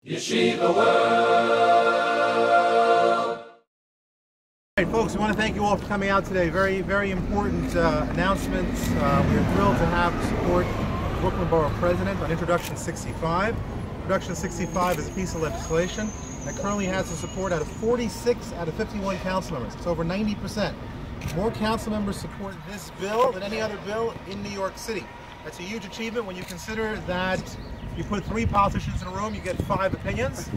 Yeshiva World! All right, folks, we want to thank you all for coming out today. Very, very important announcements. We are thrilled to have the support of Brooklyn Borough President on Introduction 65. Introduction 65 is a piece of legislation that currently has the support out of 46 out of 51 council members. It's over 90%. More council members support this bill than any other bill in New York City. That's a huge achievement when you consider that you put 3 politicians in a room, you get 5 opinions.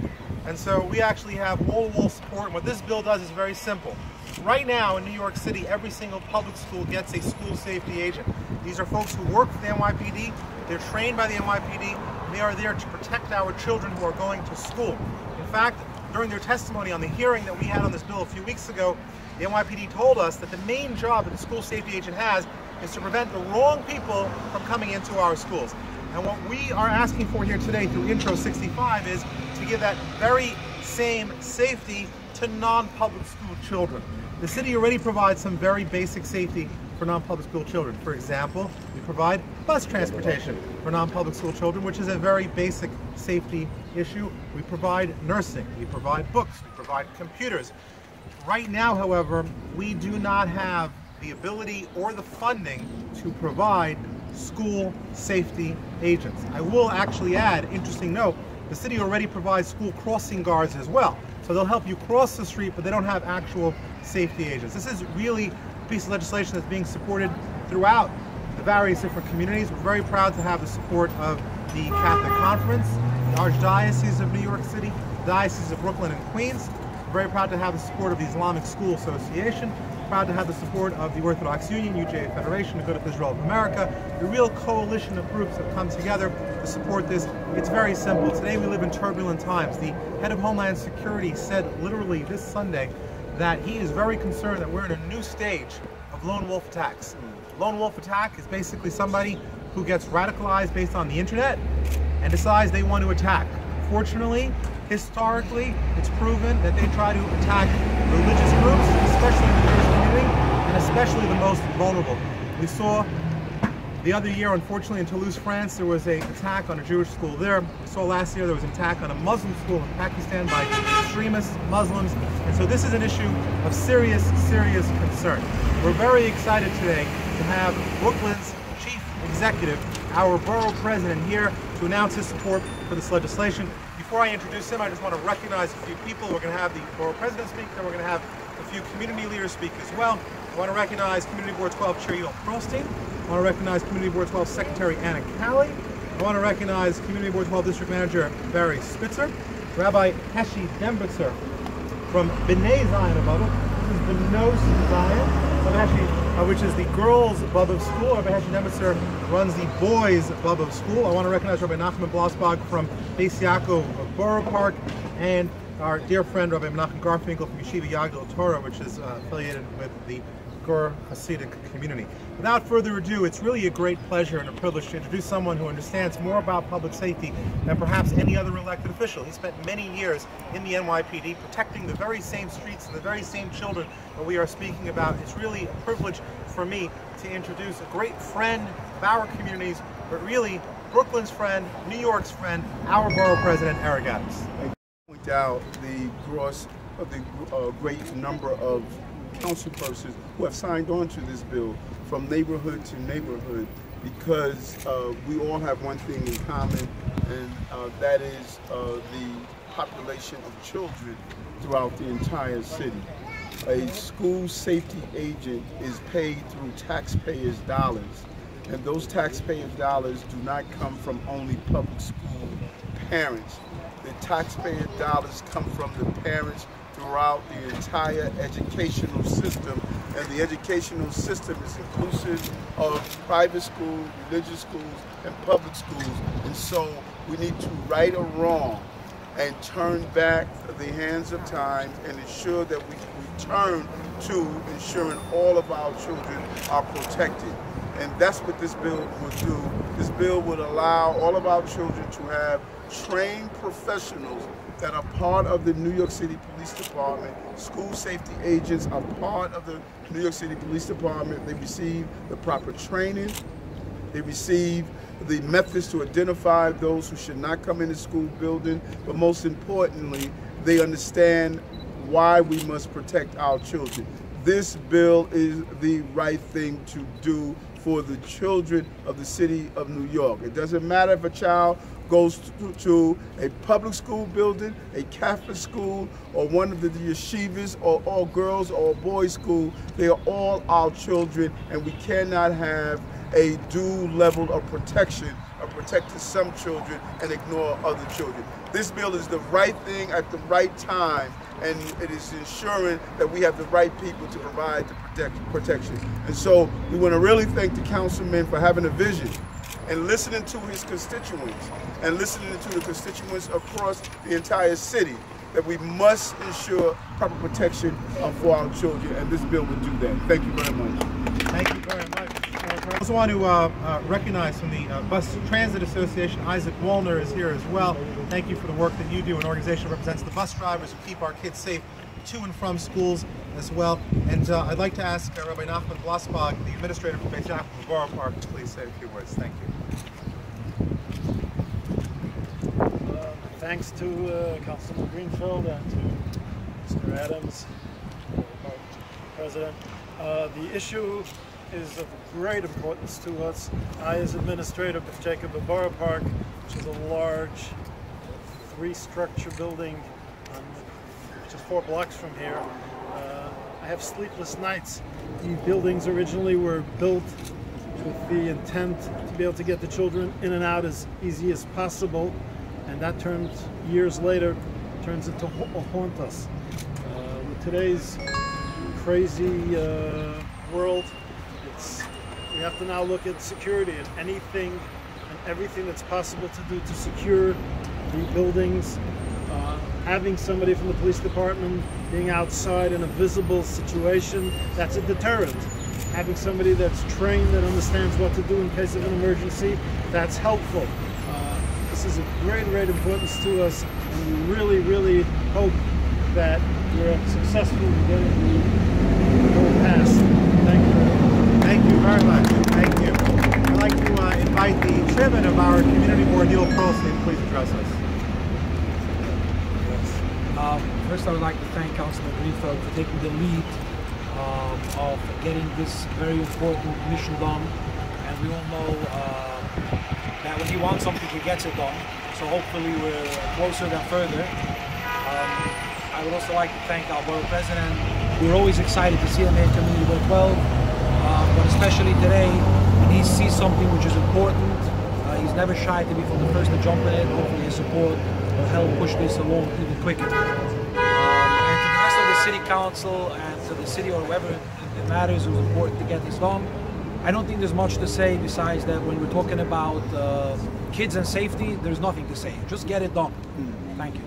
And so we actually have wall-to-wall support. And what this bill does is very simple. Right now in New York City, every single public school gets a school safety agent. These are folks who work for the NYPD, they're trained by the NYPD, and they are there to protect our children who are going to school. In fact, during their testimony on the hearing that we had on this bill a few weeks ago, the NYPD told us that the main job that the school safety agent has is to prevent the wrong people from coming into our schools. And what we are asking for here today through Intro 65 is to give that very same safety to non-public school children. The city already provides some very basic safety for non-public school children. For example, we provide bus transportation for non-public school children, which is a very basic safety issue. We provide nursing, we provide books, we provide computers. Right now, however, we do not have the ability or the funding to provide school safety agents. I will actually add, interesting note, the city already provides school crossing guards as well. So they'll help you cross the street, but they don't have actual safety agents. This is really a piece of legislation that's being supported throughout the various different communities. We're very proud to have the support of the Catholic Conference, the Archdiocese of New York City, the Diocese of Brooklyn and Queens. We're very proud to have the support of the Islamic School Association. Proud to have the support of the Orthodox Union, UJA Federation, the Good of Israel of America. A real coalition of groups have come together to support this. It's very simple. Today we live in turbulent times. The head of Homeland Security said literally this Sunday that he is very concerned that we're in a new stage of lone wolf attacks. Lone wolf attack is basically somebody who gets radicalized based on the internet and decides they want to attack. Fortunately, historically, it's proven that they try to attack religious groups, especially the Jewish community, and especially the most vulnerable. We saw the other year, unfortunately, in Toulouse, France, there was an attack on a Jewish school there. We saw last year there was an attack on a Muslim school in Pakistan by extremist Muslims. And so this is an issue of serious, serious concern. We're very excited today to have Brooklyn's chief executive, our borough president, here to announce his support for this legislation. Before I introduce him, I just want to recognize a few people. We're going to have the borough president speak, then we're going to have a few community leaders speak as well. I want to recognize Community Board 12 Chair Yoel Pearlstein. I want to recognize Community Board 12 Secretary Anna Calley. I want to recognize Community Board 12 District Manager Barry Spitzer. Rabbi Heshi Dembitzer from B'nai Zion of Bubba. This is Benos Zion, Rabbi Heshi, which is the girls' Bubba school. Rabbi Heshi Dembitzer runs the boys' Bubba school. I want to recognize Rabbi Nachman Blossbach from Beis Yaakov of Borough Park, and our dear friend Rabbi Menachem Garfinkel from Yeshiva Yagdal Torah, which is affiliated with the Gur Hasidic community. Without further ado, it's really a great pleasure and a privilege to introduce someone who understands more about public safety than perhaps any other elected official. He spent many years in the NYPD protecting the very same streets and the very same children that we are speaking about. It's really a privilege for me to introduce a great friend of our communities, but really Brooklyn's friend, New York's friend, our borough president, Eric Adams. Point out the great number of councilpersons who have signed on to this bill from neighborhood to neighborhood, because we all have one thing in common, and that is the population of children throughout the entire city. A school safety agent is paid through taxpayers' dollars, and those taxpayers' dollars do not come from only public school parents. The taxpayer dollars come from the parents throughout the entire educational system, and the educational system is inclusive of private schools, religious schools, and public schools. And so we need to right a wrong and turn back the hands of time and ensure that we return to ensuring all of our children are protected. And that's what this bill would do. This bill would allow all of our children to have trained professionals that are part of the New York City Police Department. School safety agents are part of the New York City Police Department. They receive the proper training, They receive the methods to identify those who should not come in the school building, but most importantly, they understand why we must protect our children. This bill is the right thing to do for the children of the city of New York. It doesn't matter if a child goes to a public school building, a Catholic school, or one of the yeshivas, or all girls or boys school. They are all our children, and we cannot have a due level of protection or protecting some children and ignore other children. This bill is the right thing at the right time, and it is ensuring that we have the right people to provide the protection. And so we want to really thank the councilman for having a vision and listening to his constituents and listening to the constituents across the entire city, that we must ensure proper protection for our children, and this bill will do that. Thank you very much. Thank you very much. I also want to recognize from the Bus Transit Association, Isaac Wallner is here as well. Thank you for the work that you do. An organization that represents the bus drivers who keep our kids safe to and from schools as well. And I'd like to ask Rabbi Nachman Blasbach, the administrator for Beit Yaakov Borough Park, to please say a few words. Thank you. Thanks to Councilman Greenfield and to Mr. Adams, Borough President. The issue is of great importance to us. I, as administrator of Jacob Borough Park, which is a large three-structure building, which is 4 blocks from here, I have sleepless nights. The buildings originally were built with the intent to be able to get the children in and out as easy as possible, and that years later turns into haunt us. With today's crazy world, we have to now look at security and anything and everything that's possible to do to secure the buildings. Having somebody from the police department being outside in a visible situation, that's a deterrent. Having somebody that's trained that understands what to do in case of an emergency, that's helpful. This is of great importance to us, and we really hope that we're successful in getting the bill passed. Thank you. Thank you very much. Thank you. I'd like to invite the chairman of our community board, Neil Pearlstein, to please address us. First, I would like to thank Councilman Greenfield for taking the lead of getting this very important mission done. And we all know that when he wants something, he gets it done. So hopefully we're closer than further. I would also like to thank our Borough President. We're always excited to see him here in Community Board 12, but especially today, when he sees something which is important, he's never shy to be from the first to jump in it. Hopefully his support will help push this along even quicker. And to the rest of the City Council and to the city or whoever it matters who's important to get this done, I don't think there's much to say besides that when we're talking about kids and safety, there's nothing to say. Just get it done. Thank you.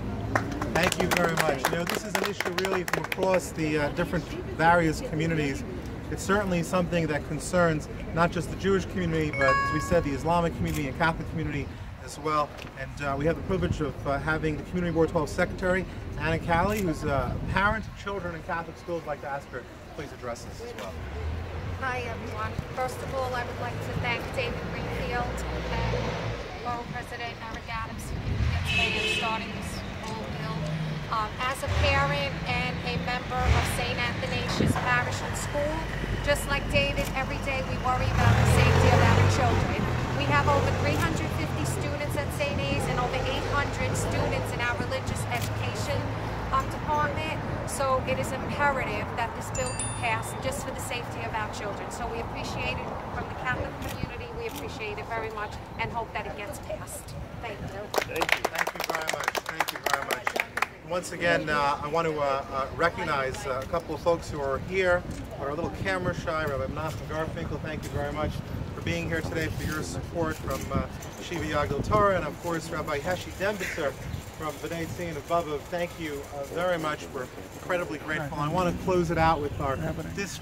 Thank you very much. You know, this is an issue really from across the different various communities. It's certainly something that concerns not just the Jewish community, but as we said, the Islamic community and Catholic community as well. And we have the privilege of having the Community Board 12 Secretary, Anna Calley, who's a parent of children in Catholic schools. I'd like to ask her to please address us as well. Hi everyone. First of all, I would like to thank David Greenfield and Borough President Eric Adams for being here today and starting this whole bill. As a parent and a member of St. Athanasius Parish and School, just like David, every day we worry about the safety of our children. We have over 350 students at St. A's and over 800 students in our religious education department. So it is imperative that this bill be passed just for the safety of our children. So we appreciate it from the Catholic community. We appreciate it very much and hope that it gets passed. Thank you. Thank you. Thank you very much. Thank you very much. Once again, I want to recognize a couple of folks who are here, are a little camera shy. Rabbi Menachem Garfinkel, thank you very much for being here today, for your support from Shiva Yagil Torah, and of course Rabbi Heshi Dembitzer from B'nai Tzion of Bava. Thank you very much. We're incredibly grateful. I want to close it out with our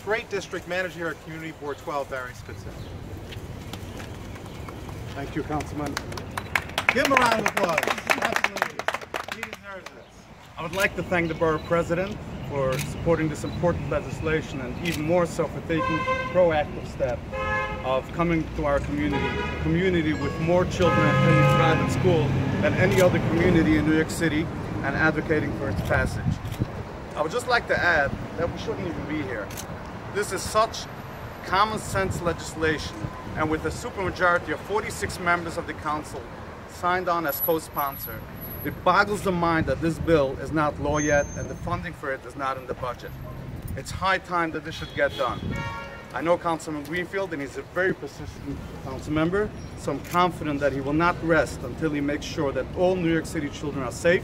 great district manager here at Community Board 12, Barry Spitzer. Thank you, Councilman. Give him a round of applause. Absolutely. He deserves it. I would like to thank the Borough President for supporting this important legislation, and even more so for taking proactive steps of coming to our community, a community with more children attending private school than any other community in New York City, and advocating for its passage. I would just like to add that we shouldn't even be here. This is such common sense legislation, and with a supermajority of 46 members of the council signed on as co-sponsor, it boggles the mind that this bill is not law yet and the funding for it is not in the budget. It's high time that this should get done. I know Councilman Greenfield, and he's a very persistent council member, so I'm confident that he will not rest until he makes sure that all New York City children are safe.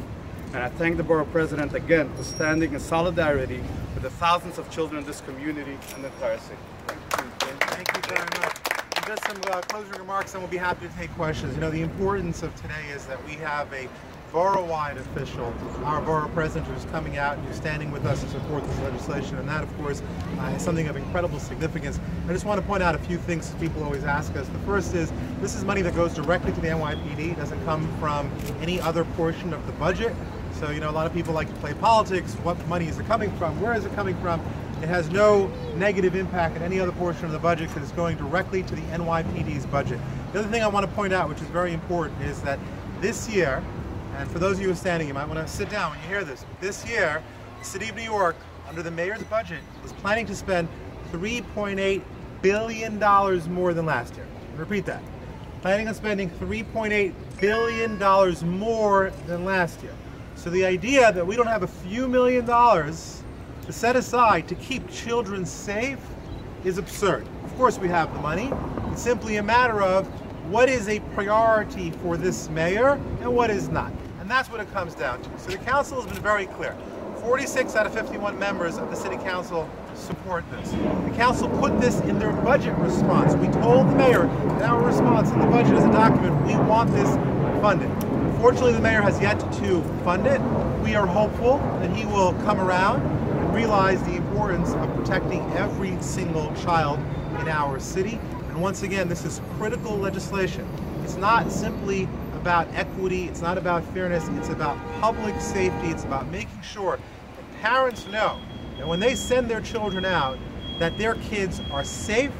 And I thank the Borough President again for standing in solidarity with the thousands of children in this community and the entire city. Thank you very much. And just some closing remarks, and we'll be happy to take questions. You know, the importance of today is that we have a borough-wide official, our Borough President, who's coming out and who's standing with us to support this legislation, and that, of course, is something of incredible significance. I just want to point out a few things people always ask us. The first is, this is money that goes directly to the NYPD. It doesn't come from any other portion of the budget. So, you know, a lot of people like to play politics. What money is it coming from? Where is it coming from? It has no negative impact on any other portion of the budget because it's going directly to the NYPD's budget. The other thing I want to point out, which is very important, is that this year, and for those of you who are standing, you might want to sit down when you hear this. But this year, the City of New York, under the mayor's budget, is planning to spend $3.8 billion more than last year. Repeat that. Planning on spending $3.8 billion more than last year. So the idea that we don't have a few $1 million to set aside to keep children safe is absurd. Of course we have the money. It's simply a matter of what is a priority for this mayor and what is not. And that's what it comes down to. So the council has been very clear. 46 out of 51 members of the city council support this. The council put this in their budget response. We told the mayor in our response in the budget as a document, we want this funded. Unfortunately, the mayor has yet to fund it. We are hopeful that he will come around and realize the importance of protecting every single child in our city. And once again, this is critical legislation. It's not simply about equity, it's not about fairness, it's about public safety, it's about making sure that parents know that when they send their children out, that their kids are safe,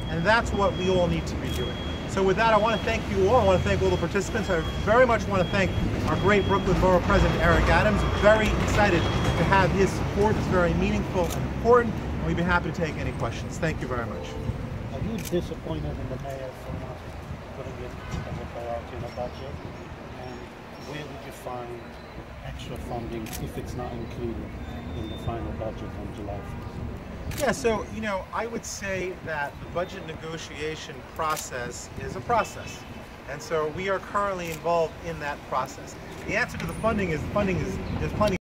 and that's what we all need to be doing. So with that, I want to thank you all. I want to thank all the participants. I very much want to thank our great Brooklyn Borough President, Eric Adams. I'm very excited to have his support. It's very meaningful and important, and we'd be happy to take any questions. Thank you very much. Are you disappointed in the mayor for not putting it as a priority in the budget? And where did you find extra funding if it's not included in the final budget on July 1st? Yeah, so, you know, I would say that the budget negotiation process is a process. And so we are currently involved in that process. The answer to the funding is there's plenty